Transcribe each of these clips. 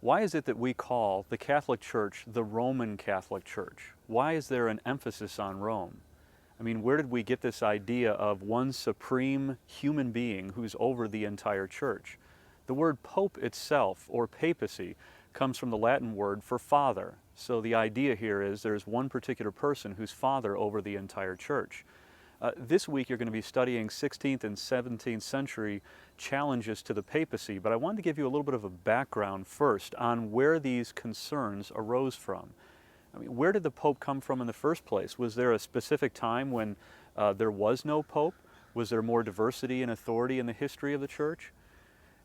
Why is it that we call the Catholic Church the Roman Catholic Church? Why is there an emphasis on Rome? I mean, where did we get this idea of one supreme human being who's over the entire church? The word pope itself, or papacy, comes from the Latin word for father. So the idea here is there's one particular person who's father over the entire church. This week you're going to be studying 16th and 17th century challenges to the papacy, but I wanted to give you a little bit of a background first on where these concerns arose from. I mean, where did the Pope come from in the first place? Was there a specific time when there was no Pope? Was there more diversity and authority in the history of the Church?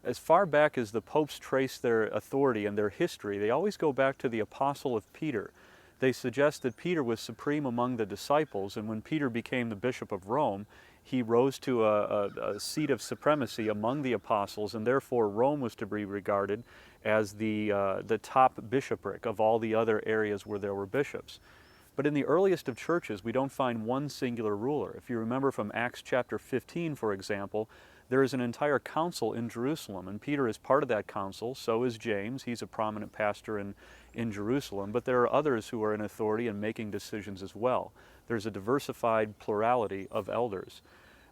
As far back as the popes trace their authority and their history, they always go back to the apostle of Peter. They suggest that Peter was supreme among the disciples, and when Peter became the bishop of Rome, he rose to a seat of supremacy among the apostles, and therefore Rome was to be regarded as the top bishopric of all the other areas where there were bishops. But in the earliest of churches, we don't find one singular ruler. If you remember from Acts chapter 15, for example, there is an entire council in Jerusalem, and Peter is part of that council, so is James. He's a prominent pastor in Jerusalem, but there are others who are in authority and making decisions as well. There's a diversified plurality of elders.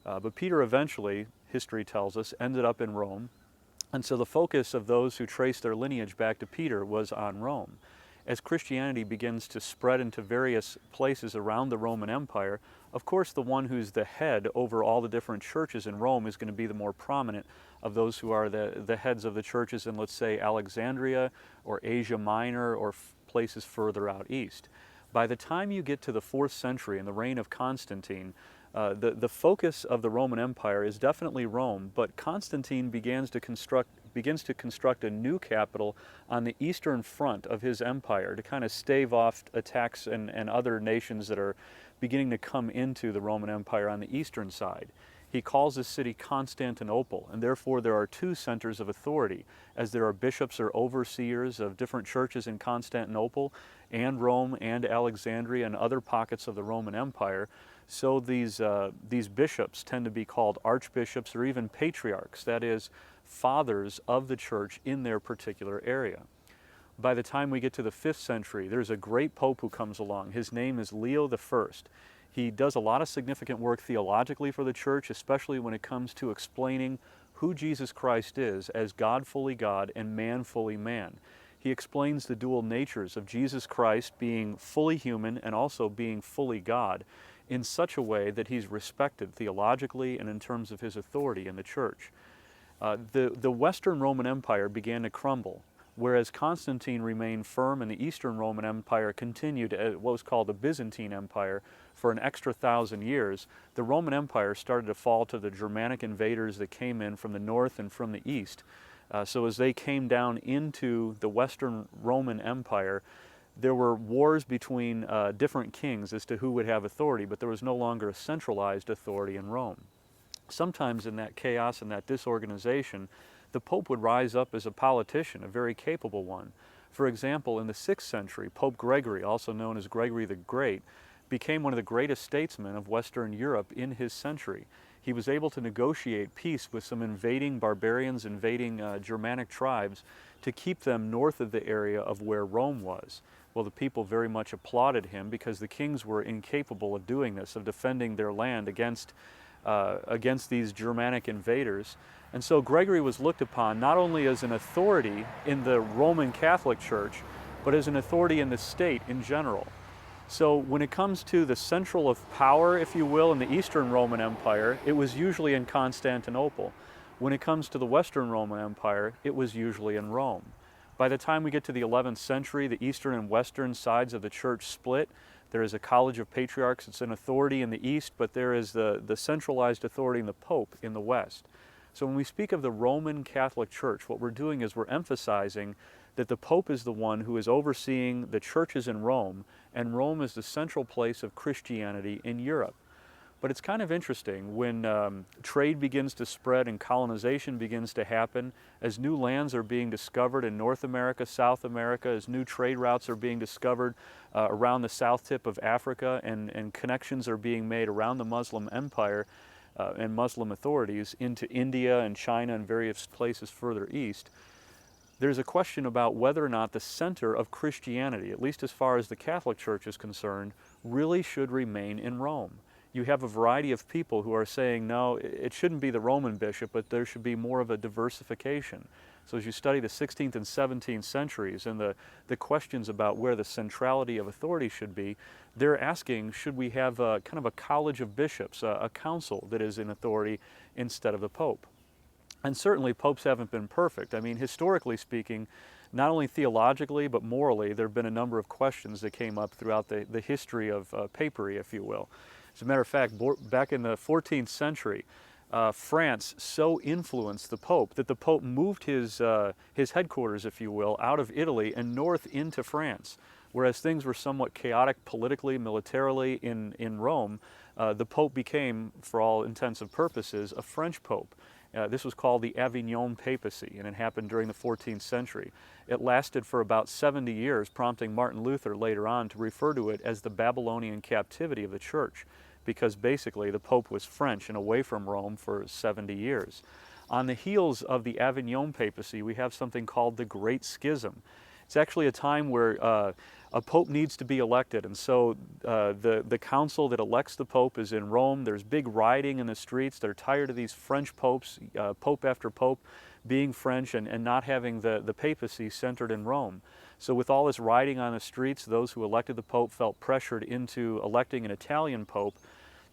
But Peter eventually, history tells us, ended up in Rome, and so the focus of those who trace their lineage back to Peter was on Rome. As Christianity begins to spread into various places around the Roman Empire, of course the one who's the head over all the different churches in Rome is going to be the more prominent of those who are the heads of the churches in, let's say, Alexandria or Asia Minor or places further out east. By the time you get to the 4th century in the reign of Constantine, the focus of the Roman Empire is definitely Rome, but Constantine begins to construct a new capital on the eastern front of his empire to kind of stave off attacks and other nations that are beginning to come into the Roman Empire on the eastern side. He calls this city Constantinople, and therefore there are two centers of authority, as there are bishops or overseers of different churches in Constantinople and Rome and Alexandria and other pockets of the Roman Empire. So these bishops tend to be called archbishops or even patriarchs, that is, fathers of the church in their particular area. By the time we get to the 5th century, there's a great pope who comes along. His name is Leo I. He does a lot of significant work theologically for the church, especially when it comes to explaining who Jesus Christ is as God fully God and man fully man. He explains the dual natures of Jesus Christ being fully human and also being fully God in such a way that he's respected theologically and in terms of his authority in the church. The Western Roman Empire began to crumble, whereas Constantine remained firm and the Eastern Roman Empire continued at what was called the Byzantine Empire for an extra 1,000 years. The Roman Empire started to fall to the Germanic invaders that came in from the north and from the east. So as they came down into the Western Roman Empire, there were wars between different kings as to who would have authority, but there was no longer a centralized authority in Rome. Sometimes in that chaos and that disorganization, the Pope would rise up as a politician, a very capable one. For example, in the 6th century, Pope Gregory, also known as Gregory the Great, became one of the greatest statesmen of Western Europe in his century. He was able to negotiate peace with some invading barbarians, invading Germanic tribes, to keep them north of the area of where Rome was. Well, the people very much applauded him because the kings were incapable of doing this, of defending their land against these Germanic invaders. And so Gregory was looked upon not only as an authority in the Roman Catholic Church, but as an authority in the state in general. So when it comes to the central of power, if you will, in the Eastern Roman Empire, it was usually in Constantinople. When it comes to the Western Roman Empire, it was usually in Rome. By the time we get to the 11th century, the eastern and western sides of the church split. There is a college of patriarchs. It's an authority in the east, but there is the centralized authority in the Pope in the west. So when we speak of the Roman Catholic Church, what we're doing is we're emphasizing that the Pope is the one who is overseeing the churches in Rome, and Rome is the central place of Christianity in Europe. But it's kind of interesting when trade begins to spread and colonization begins to happen, as new lands are being discovered in North America, South America, as new trade routes are being discovered around the south tip of Africa, and connections are being made around the Muslim empire and Muslim authorities into India and China and various places further east. there's a question about whether or not the center of Christianity, at least as far as the Catholic Church is concerned, really should remain in Rome. You have a variety of people who are saying, no, it shouldn't be the Roman bishop, but there should be more of a diversification. So as you study the 16th and 17th centuries and the questions about where the centrality of authority should be, they're asking, should we have a kind of a college of bishops, a council that is in authority instead of the Pope? And certainly popes haven't been perfect. I mean, historically speaking, not only theologically but morally, there have been a number of questions that came up throughout the history of papery, if you will. As a matter of fact, back in the 14th century, France so influenced the Pope that the Pope moved his headquarters, if you will, out of Italy and north into France. Whereas things were somewhat chaotic politically, militarily in Rome, the Pope became, for all intents and purposes, a French Pope. This was called the Avignon Papacy, and it happened during the 14th century. It lasted for about 70 years, prompting Martin Luther later on to refer to it as the Babylonian captivity of the Church, because basically the Pope was French and away from Rome for 70 years. On the heels of the Avignon Papacy, we have something called the Great Schism. It's actually a time where a pope needs to be elected, and so the council that elects the pope is in Rome. There's big rioting in the streets. They're tired of these French popes, pope after pope, being French and not having the papacy centered in Rome. So with all this rioting on the streets, those who elected the pope felt pressured into electing an Italian pope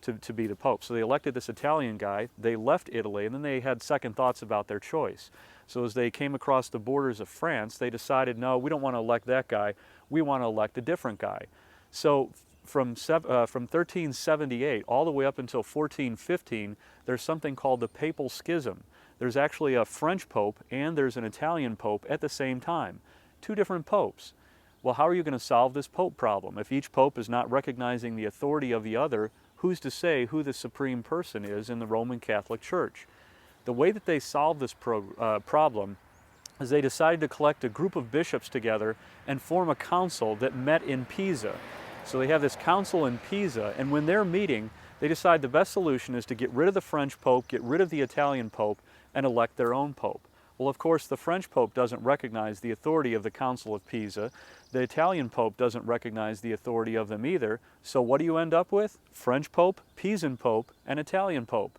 to be the pope. So they elected this Italian guy. They left Italy, and then they had second thoughts about their choice. So as they came across the borders of France, they decided, no, we don't want to elect that guy. We want to elect a different guy. So from 1378 all the way up until 1415, there's something called the Papal Schism. There's actually a French pope and there's an Italian pope at the same time. Two different popes. Well, how are you going to solve this pope problem? If each pope is not recognizing the authority of the other, who's to say who the supreme person is in the Roman Catholic Church? The way that they solved this problem is they decided to collect a group of bishops together and form a council that met in Pisa. So they have this council in Pisa, and when they're meeting, they decide the best solution is to get rid of the French pope, get rid of the Italian pope, and elect their own pope. Well, of course, the French pope doesn't recognize the authority of the Council of Pisa. The Italian pope doesn't recognize the authority of them either. So what do you end up with? French pope, Pisan pope, and Italian pope.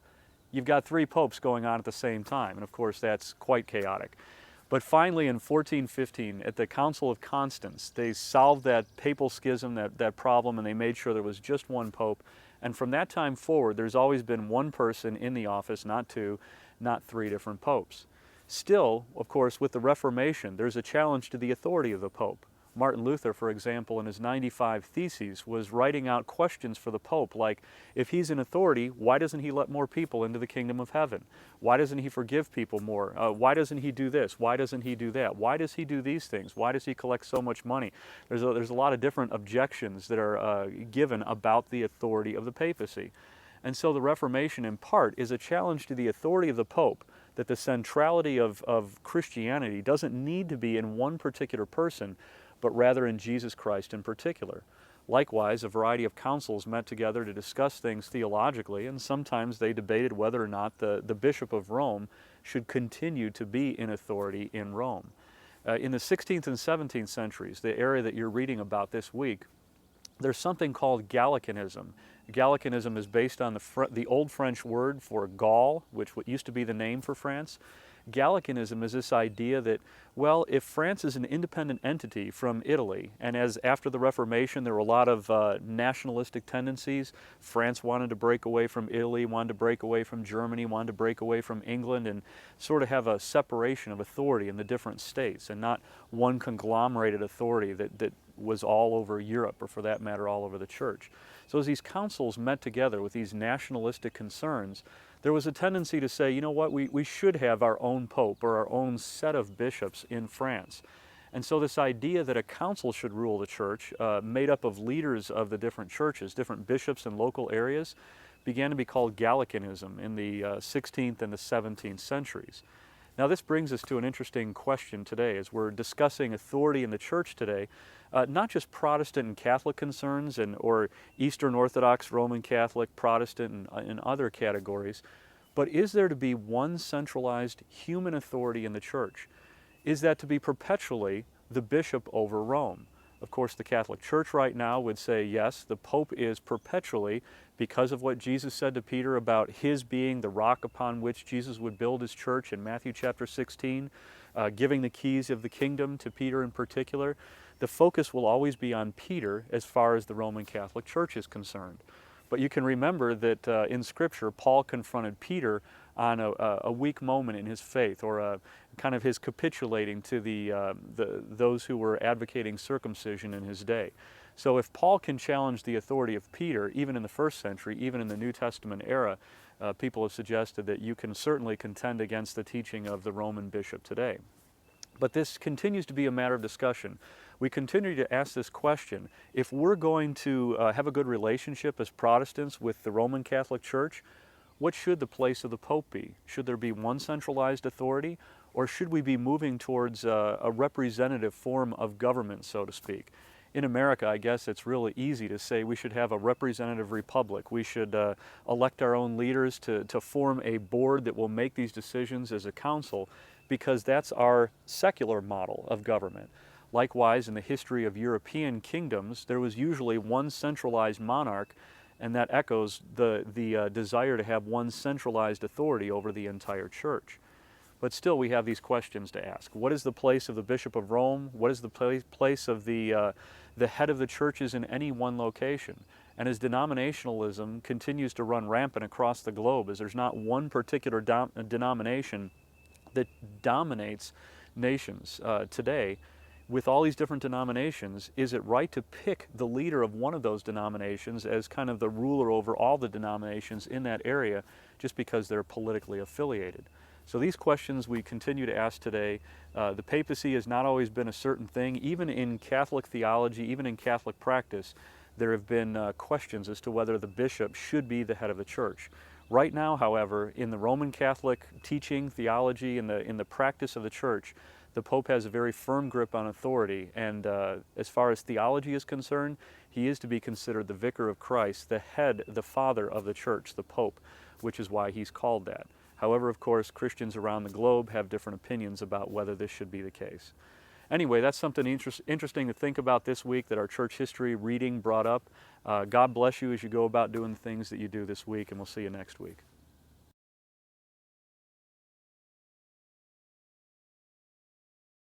You've got three popes going on at the same time, and of course that's quite chaotic. But finally in 1415, at the Council of Constance, they solved that papal schism, that problem, and they made sure there was just one pope. And from that time forward, there's always been one person in the office, not two, not three different popes. Still, of course, with the Reformation, there's a challenge to the authority of the Pope. Martin Luther, for example, in his 95 Theses, was writing out questions for the Pope, like, if he's in authority, why doesn't he let more people into the kingdom of heaven? Why doesn't he forgive people more? Why doesn't he do this? Why doesn't he do that? Why does he do these things? Why does he collect so much money? There's a lot of different objections that are given about the authority of the papacy. And so the Reformation, in part, is a challenge to the authority of the Pope, that the centrality of Christianity doesn't need to be in one particular person, but rather in Jesus Christ in particular. Likewise, a variety of councils met together to discuss things theologically, and sometimes they debated whether or not the Bishop of Rome should continue to be in authority in Rome. In the 16th and 17th centuries, the area that you're reading about this week, there's something called Gallicanism. Gallicanism is based on the Old French word for Gaul, which used to be the name for France. Gallicanism is this idea that, well, if France is an independent entity from Italy, and as after the Reformation there were a lot of nationalistic tendencies, France wanted to break away from Italy, wanted to break away from Germany, wanted to break away from England, and sort of have a separation of authority in the different states, and not one conglomerated authority that was all over Europe, or for that matter, all over the church. So as these councils met together with these nationalistic concerns, there was a tendency to say, you know what, we should have our own pope or our own set of bishops in France. And so this idea that a council should rule the church, made up of leaders of the different churches, different bishops in local areas, began to be called Gallicanism in the 16th and the 17th centuries. Now this brings us to an interesting question today as we're discussing authority in the church today, not just Protestant and Catholic concerns or Eastern Orthodox, Roman Catholic, Protestant, and other categories, but is there to be one centralized human authority in the church? is that to be perpetually the bishop over Rome? Of course, the Catholic Church right now would say yes, the Pope is perpetually, because of what Jesus said to Peter about his being the rock upon which Jesus would build his church in Matthew chapter 16, giving the keys of the kingdom to Peter in particular. The focus will always be on Peter as far as the Roman Catholic Church is concerned. But you can remember that in Scripture, Paul confronted Peter on a weak moment in his faith, or a kind of his capitulating to those who were advocating circumcision in his day. So if Paul can challenge the authority of Peter, even in the first century, even in the New Testament era, people have suggested that you can certainly contend against the teaching of the Roman bishop today. But this continues to be a matter of discussion. We continue to ask this question: if we're going to have a good relationship as Protestants with the Roman Catholic Church, what should the place of the Pope be? Should there be one centralized authority, or should we be moving towards a representative form of government, so to speak? In America, I guess it's really easy to say we should have a representative republic. We should elect our own leaders to form a board that will make these decisions as a council, because that's our secular model of government. Likewise, in the history of European kingdoms, there was usually one centralized monarch, and that echoes the desire to have one centralized authority over the entire church. But still, we have these questions to ask. What is the place of the Bishop of Rome? What is the place of the head of the churches in any one location? And as denominationalism continues to run rampant across the globe, as there's not one particular denomination that dominates nations today, with all these different denominations, is it right to pick the leader of one of those denominations as kind of the ruler over all the denominations in that area just because they're politically affiliated? So these questions we continue to ask today. The papacy has not always been a certain thing. Even in Catholic theology, even in Catholic practice, there have been questions as to whether the bishop should be the head of the church. Right now, however, in the Roman Catholic teaching, theology, in the practice of the church, the Pope has a very firm grip on authority, and as far as theology is concerned, he is to be considered the vicar of Christ, the head, the father of the church, the Pope, which is why he's called that. However, of course, Christians around the globe have different opinions about whether this should be the case. Anyway, that's something interesting to think about this week that our church history reading brought up. God bless you as you go about doing the things that you do this week, and we'll see you next week.